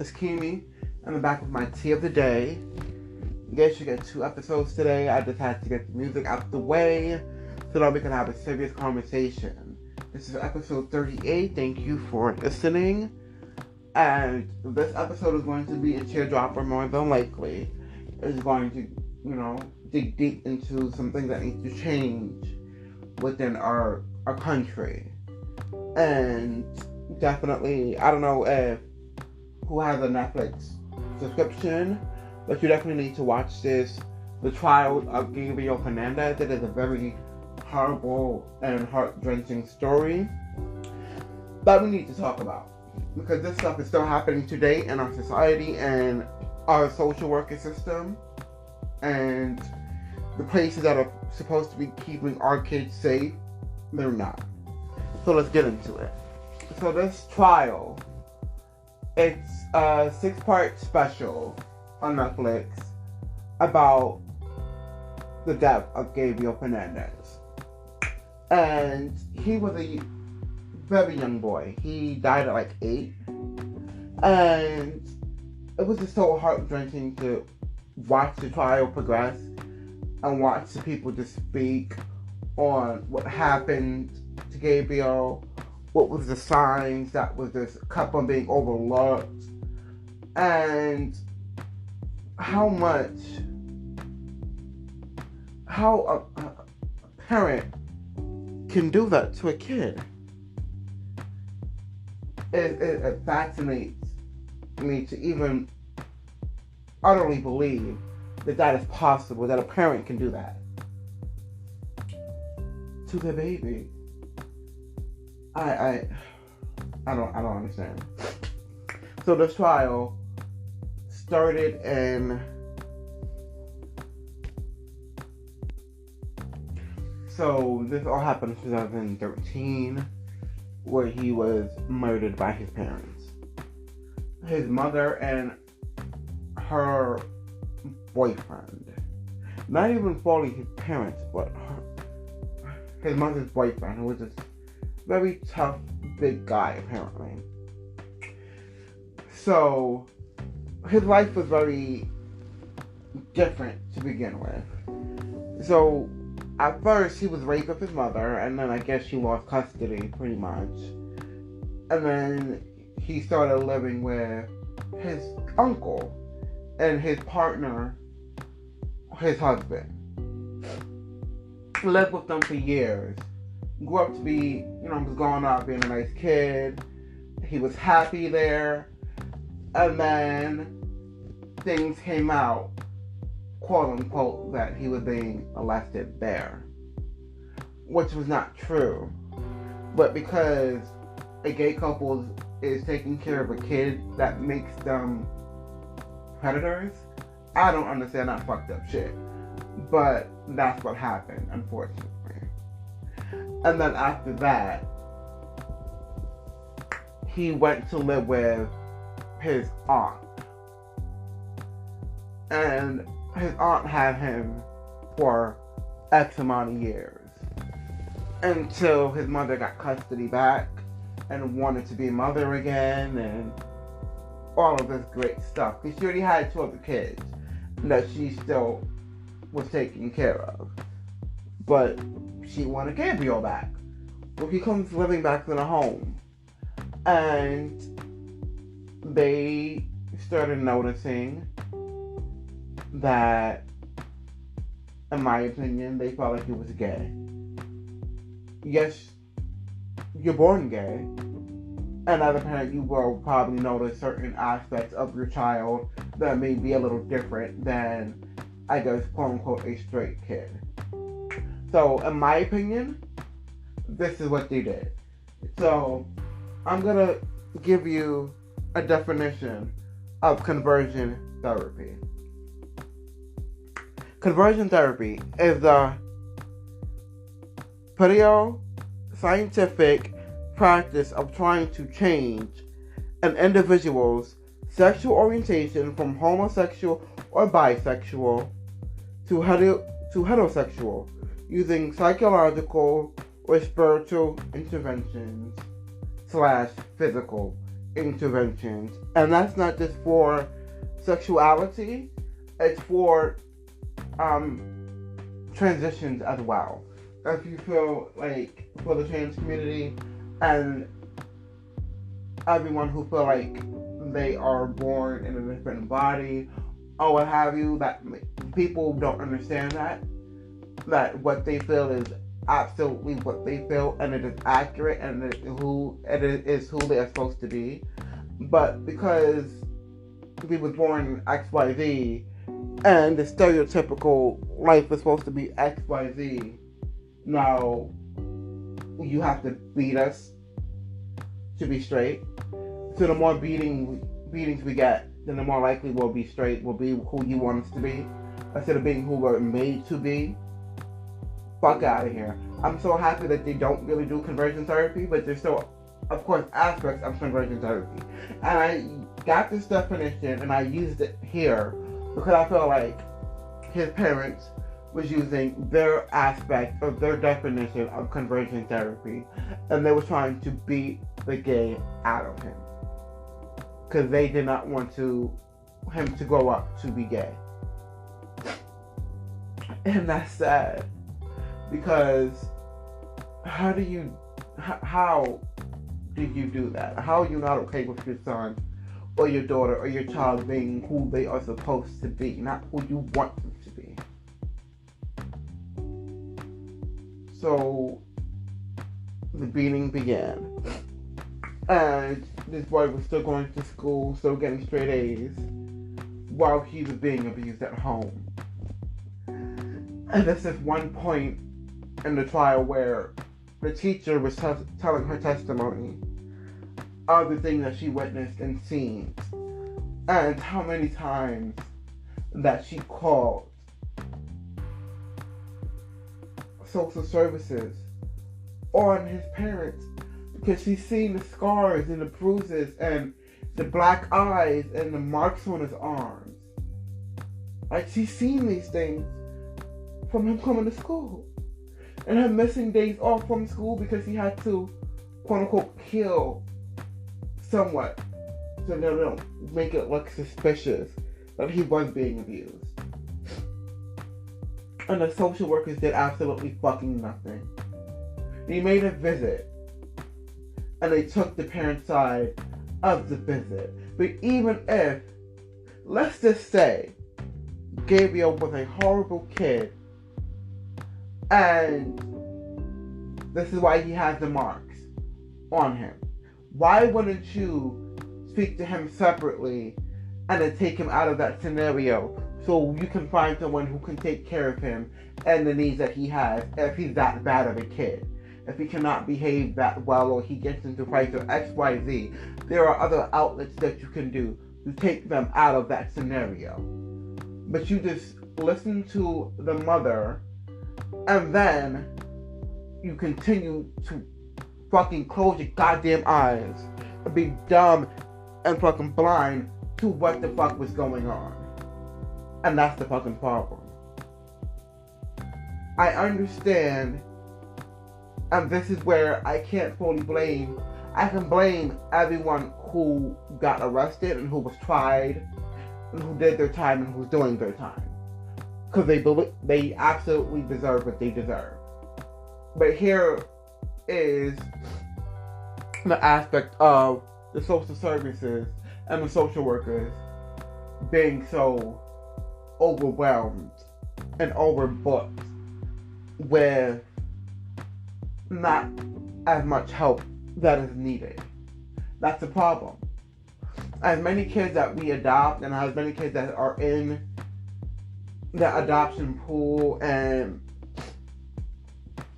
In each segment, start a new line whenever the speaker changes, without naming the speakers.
It's Kimi. I'm back with my tea of the day. Guess you get 2 episodes today. I just had to get the music out the way so that we can have a serious conversation. This is episode 38. Thank you for listening. And this episode is going to be a teardropper more than likely. It's going to, dig deep into some things that need to change within our country. And definitely, I don't know if who has a Netflix subscription, but you definitely need to watch this. The trial of Gabriel Fernandez. It is a very horrible and heart-wrenching story that we need to talk about, because this stuff is still happening today in our society and our social worker system and the places that are supposed to be keeping our kids safe, they're not. So let's get into it. So this trial, it's a 6-part special on Netflix about the death of Gabriel Fernandez. And he was a very young boy. He died at 8. And it was just so heart-wrenching to watch the trial progress and watch the people just speak on what happened to Gabriel, what was the signs that was just kept on being overlooked, and how a parent can do that to a kid. It fascinates me to even utterly believe that is possible, that a parent can do that to their baby. I don't understand. So this trial started in this all happened in 2013, where he was murdered by his parents. His mother and her boyfriend. Not even fully his parents, but his mother's boyfriend, who was this very tough, big guy, apparently. So, his life was very different to begin with. So, at first, he was raised with his mother, and then I guess she lost custody, pretty much. And then he started living with his uncle and his partner, his husband. Lived with them for years. Grew up to be, was growing up being a nice kid. He was happy there. And then things came out, quote unquote, that he was being molested there. Which was not true. But because a gay couple is taking care of a kid, that makes them predators. I don't understand that fucked up shit. But that's what happened, unfortunately. And then after that, he went to live with his aunt. And his aunt had him for X amount of years. Until his mother got custody back and wanted to be a mother again and all of this great stuff. Because she already had 2 other kids that she still was taking care of. But she wanted Gabriel back. Well, he comes living back in a home. And they started noticing that, in my opinion, they felt like he was gay. Yes, you're born gay. And as a parent, you will probably notice certain aspects of your child that may be a little different than, I guess, quote-unquote, a straight kid. So, in my opinion, this is what they did. So, I'm going to give you a definition of conversion therapy. Conversion therapy is the scientific practice of trying to change an individual's sexual orientation from homosexual or bisexual to heterosexual using psychological or spiritual interventions / physical interventions. And that's not just for sexuality, it's for transitions as well. If you feel like for the trans community and everyone who feel like they are born in a different body or what have you, that people don't understand that what they feel is absolutely what they feel, and it is accurate, and it is who they are supposed to be. But because we was born in XYZ and the stereotypical life is supposed to be XYZ, now you have to beat us to be straight. So the more beatings we get, then the more likely we'll be straight, we'll be who you want us to be, instead of being who we're made to be. Fuck out of here. I'm so happy that they don't really do conversion therapy, but there's still, of course, aspects of conversion therapy. And I got this definition and I used it here because I feel like his parents was using their aspect of their definition of conversion therapy, and they were trying to beat the gay out of him because they did not want him to grow up to be gay. And that's sad, because how do you do that? How are you not okay with your son or your daughter or your child being who they are supposed to be, not who you want them to be? So the beating began, and this boy was still going to school, still getting straight A's, while he was being abused at home. And this is one point in the trial where the teacher was telling her testimony of the things that she witnessed and seen, and how many times that she called social services on his parents because she's seen the scars and the bruises and the black eyes and the marks on his arms. Like, she's seen these things from him coming to school, and him missing days off from school because he had to, quote unquote, kill somewhat so they don't make it look suspicious that he was being abused. And the social workers did absolutely fucking nothing. They made a visit, and they took the parent's side of the visit. But even if, let's just say, Gabriel was a horrible kid, and this is why he has the marks on him, why wouldn't you speak to him separately and then take him out of that scenario so you can find someone who can take care of him and the needs that he has if he's that bad of a kid? If he cannot behave that well, or he gets into fights or XYZ, there are other outlets that you can do to take them out of that scenario. But you just listen to the mother, and then you continue to fucking close your goddamn eyes and be dumb and fucking blind to what the fuck was going on. And that's the fucking problem. I understand, and this is where I can't fully blame. I can blame everyone who got arrested and who was tried and who did their time and who's doing their time, because they absolutely deserve what they deserve. But here is the aspect of the social services and the social workers being so overwhelmed and overbooked with not as much help that is needed. That's the problem. As many kids that we adopt, and as many kids that are in the adoption pool and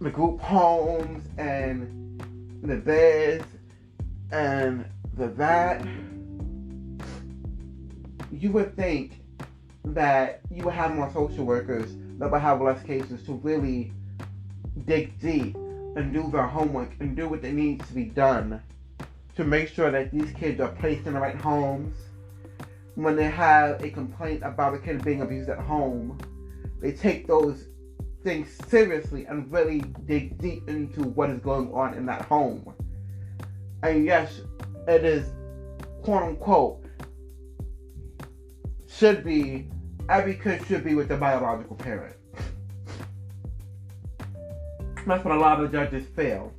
the group homes and the this and the that, you would think that you would have more social workers that would have less cases to really dig deep and do their homework and do what they need to be done to make sure that these kids are placed in the right homes. When they have a complaint about a kid being abused at home, they take those things seriously and really dig deep into what is going on in that home. And yes, it is quote unquote, should be, every kid should be with their biological parent. That's what a lot of judges feel.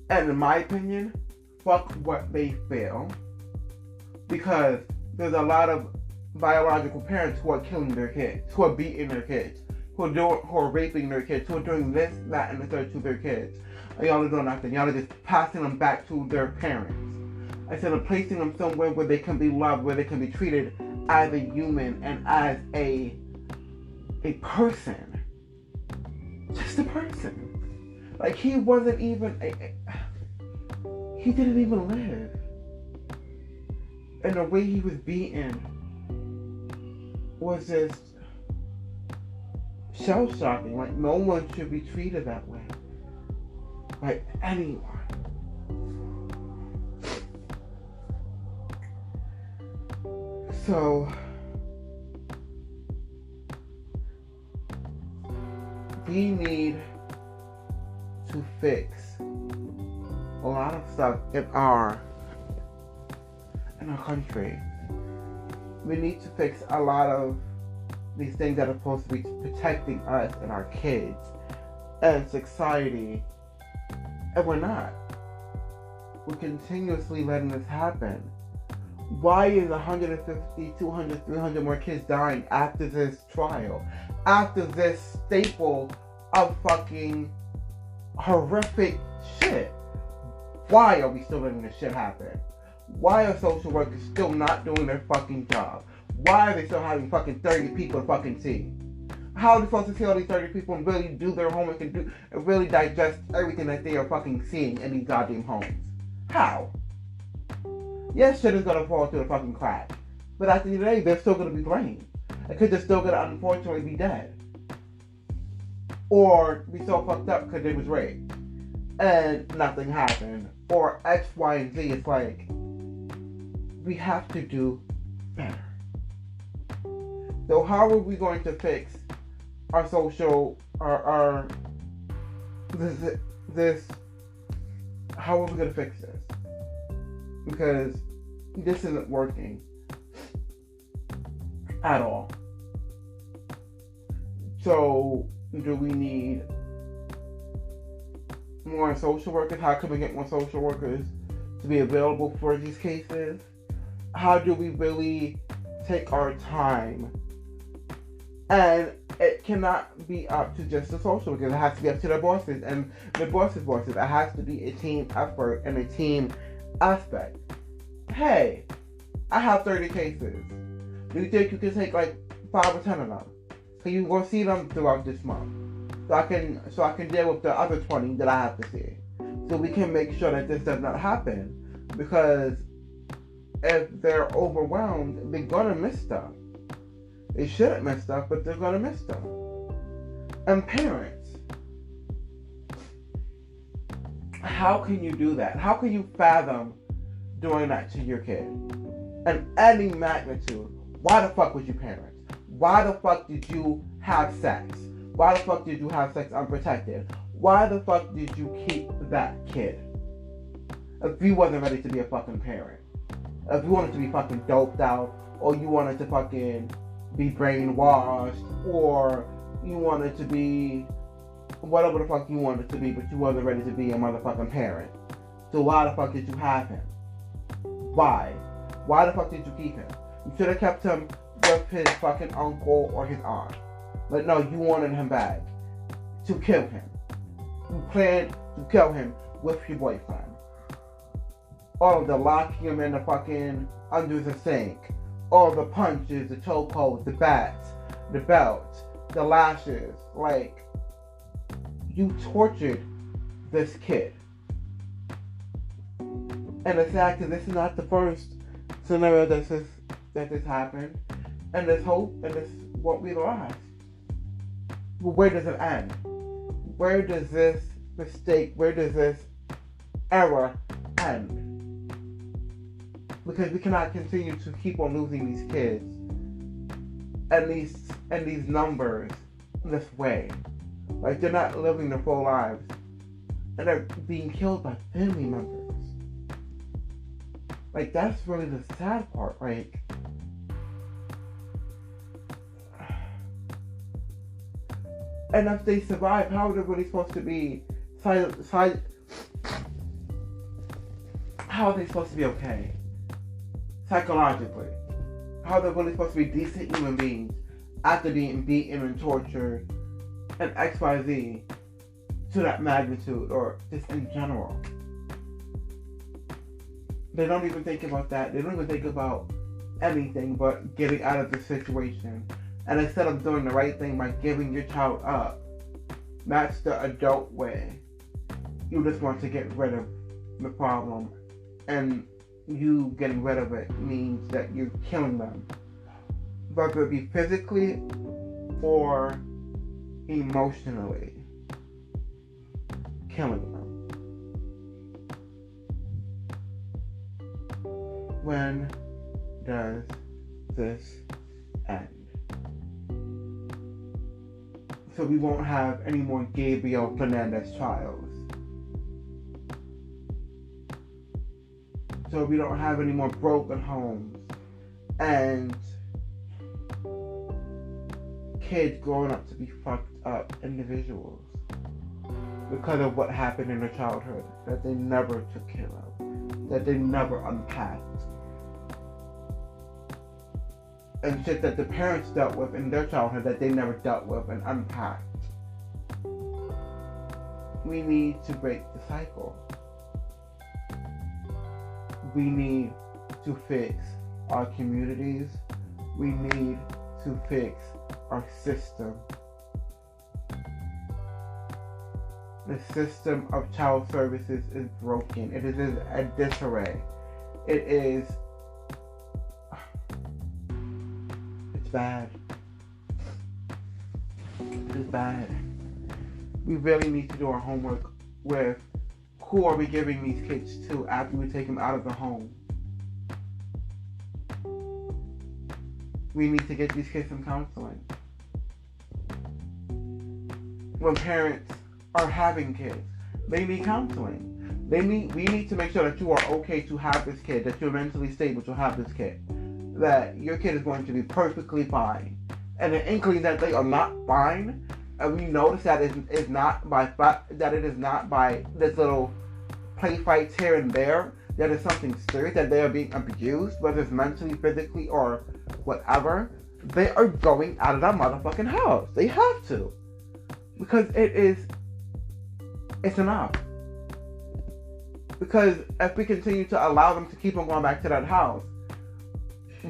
And in my opinion, fuck what they feel. Because there's a lot of biological parents who are killing their kids, who are beating their kids, who are raping their kids, who are doing this, that, and the third to their kids. And y'all are doing nothing. Y'all are just passing them back to their parents. Instead of placing them somewhere where they can be loved, where they can be treated as a human and as a person. Just a person. Like, he wasn't even he didn't even live. And the way he was beaten was just shell-shocking. Like, no one should be treated that way. Like, anyone. So, we need to fix a lot of stuff in our country. We need to fix a lot of these things that are supposed to be protecting us and our kids and society, and we're not. We're continuously letting this happen. Why is 150, 200, 300 more kids dying after this trial? After this staple of fucking horrific shit? Why are we still letting this shit happen? Why are social workers still not doing their fucking job? Why are they still having fucking 30 people to fucking see? How are they supposed to see all these 30 people and really do their homework and really digest everything that they are fucking seeing in these goddamn homes? How? Yes, shit is gonna fall through the fucking crack. But at the end of the day, they're still gonna be blamed. Because they're still gonna unfortunately be dead. Or be so fucked up because they was raped. And nothing happened. Or X, Y, and Z. It's like, we have to do better. So how are we going to fix our social, this, how are we going to fix this? Because this isn't working at all. So, do we need more social workers? How can we get more social workers to be available for these cases? How do we really take our time? And it cannot be up to just the social workers. It has to be up to their bosses and the bosses' bosses. It has to be a team effort and a team aspect. Hey, I have 30 cases. Do you think you can take like 5 or 10 of them? So you go see them throughout this month. So I can deal with the other 20 that I have to see. So we can make sure that this does not happen. Because if they're overwhelmed, they're gonna miss stuff. They shouldn't miss stuff, but they're gonna miss stuff. And parents, how can you do that? How can you fathom doing that to your kid? And any magnitude, why the fuck was you parents? Why the fuck did you have sex? Why the fuck did you have sex unprotected? Why the fuck did you keep that kid? If you wasn't ready to be a fucking parent. If you wanted to be fucking doped out, or you wanted to fucking be brainwashed, or you wanted to be whatever the fuck you wanted to be, but you wasn't ready to be a motherfucking parent. So why the fuck did you have him? Why? Why the fuck did you keep him? You should have kept him with his fucking uncle or his aunt. But no, you wanted him back to kill him. You planned to kill him with your boyfriend. All of the locking him in the fucking under the sink. All the punches, the chokeholds, the bats, the belts, the lashes. Like, you tortured this kid. And the fact that this is not the first scenario that this happened. And this won't be the last. But where does it end? Where does this mistake, where does this error end? Because we cannot continue to keep on losing these kids and these numbers this way. Like, they're not living their full lives. And they're being killed by family members. Like, that's really the sad part. Like, and if they survive, how are they really supposed to be how are they supposed to be okay? Psychologically. How are they really supposed to be decent human beings after being beaten and tortured and XYZ to that magnitude, or just in general? They don't even think about that. They don't even think about anything but getting out of the situation. And instead of doing the right thing by giving your child up, that's the adult way. You just want to get rid of the problem. And you getting rid of it means that you're killing them. Whether it be physically or emotionally. Killing them. When does this end? So we won't have any more Gabriel Fernandez trials. So we don't have any more broken homes and kids growing up to be fucked up individuals because of what happened in their childhood that they never took care of, that they never unpacked. And shit that the parents dealt with in their childhood that they never dealt with and unpacked. We need to break the cycle. We need to fix our communities. We need to fix our system. The system of child services is broken. It is a disarray. It is... It's bad. It is bad. We really need to do our homework with who are we giving these kids to after we take them out of the home. We need to get these kids some counseling. When parents are having kids, they need counseling. We need to make sure that you are okay to have this kid, that you're mentally stable to have this kid, that your kid is going to be perfectly fine. And the inkling that they are not fine, and we notice that it is not by this little play fights here and there, that is something serious, that they are being abused, whether it's mentally, physically, or whatever, they are going out of that motherfucking house. They have to. Because it's enough. Because if we continue to allow them to keep on going back to that house,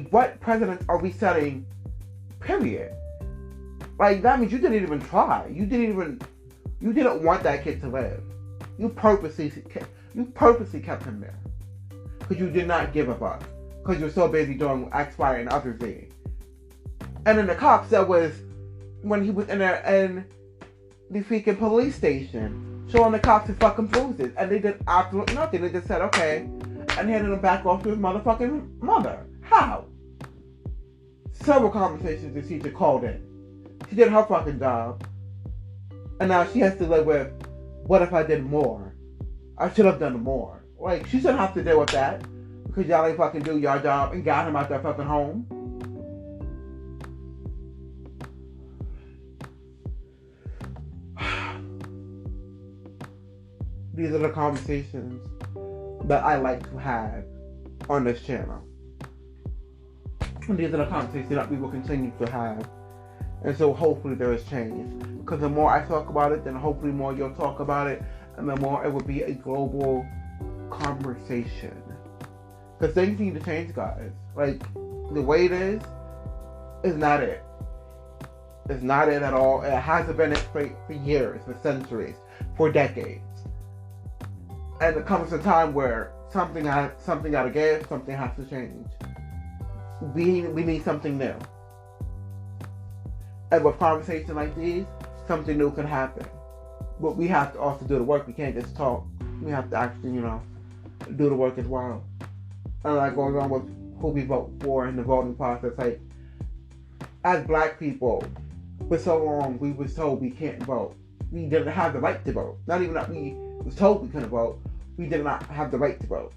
what precedents are we setting, period? Like, that means you didn't even try. You didn't want that kid to live. You purposely kept him there. Because you did not give a fuck. Because you're so busy doing X, Y, and other Z. And then the cops, that was when he was in there in the freaking police station, showing the cops his fucking bruises. And they did absolutely nothing. They just said, okay, and handed him back off to his motherfucking mother. How? Several conversations the teacher called in. She did her fucking job. And now she has to live with, what if I did more? I should have done more. Like, she shouldn't have to deal with that. Because y'all ain't fucking do your job and got him out that fucking home. These are the conversations that I like to have on this channel. And these are the conversations that we will continue to have. And so hopefully there is change. Because the more I talk about it, then hopefully more you'll talk about it. And the more it will be a global conversation. Because things need to change, guys. Like, the way it is not it. It's not it at all. It hasn't been it for years, for centuries, for decades. And it comes a time where something got to give, something has to change. We need something new. And with conversations like these, something new can happen. But we have to also do the work. We can't just talk. We have to actually, do the work as well. And like going on with who we vote for in the voting process. Like, as black people, for so long we was told we can't vote. We didn't have the right to vote. Not even that we was told we couldn't vote. We did not have the right to vote.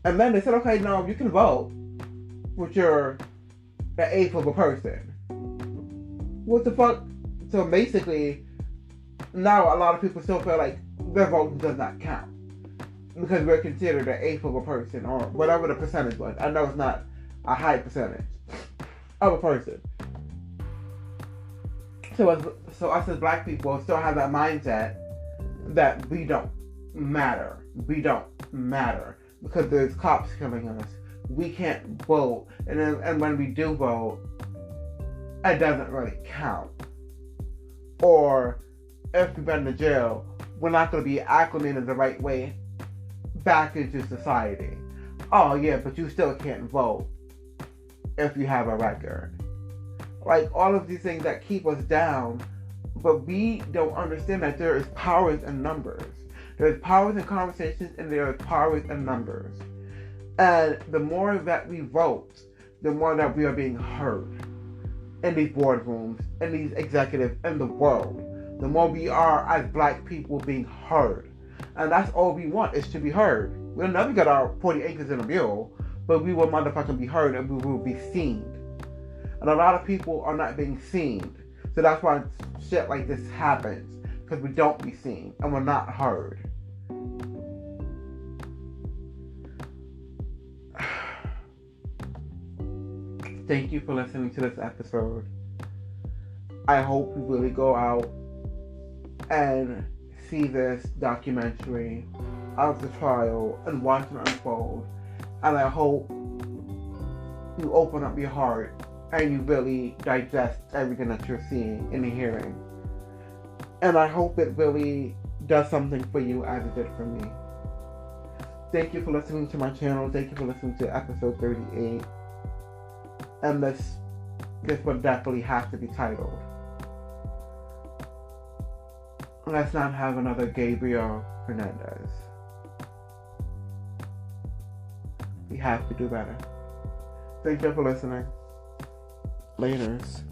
And then they said, okay, no, you can vote, but you're the eighth of a person. What the fuck? So basically, now a lot of people still feel like their vote does not count because we're considered the eighth of a person or whatever the percentage was. I know it's not a high percentage of a person. So us as black people still have that mindset that we don't matter. We don't matter because there's cops killing us. We can't vote, and when we do vote, it doesn't really count. Or if we've been to jail, we're not going to be acclimated the right way back into society. Oh yeah, but you still can't vote if you have a record. Like all of these things that keep us down, but we don't understand that there is powers in numbers. There's powers in conversations and there is powers in numbers. And the more that we vote, the more that we are being heard in these boardrooms, in these executives, in the world. The more we are as black people being heard. And that's all we want, is to be heard. We'll never get our 40 acres in a mule, but we will motherfucking be heard and we will be seen. And a lot of people are not being seen. So that's why shit like this happens. Because we don't be seen and we're not heard. Thank you for listening to this episode. I hope you really go out and see this documentary of the trial and watch it unfold. And I hope you open up your heart and you really digest everything that you're seeing and hearing. And I hope it really does something for you as it did for me. Thank you for listening to my channel. Thank you for listening to episode 38. And this would definitely have to be titled. Let's not have another Gabriel Fernandez. We have to do better. Thank you for listening. Laters.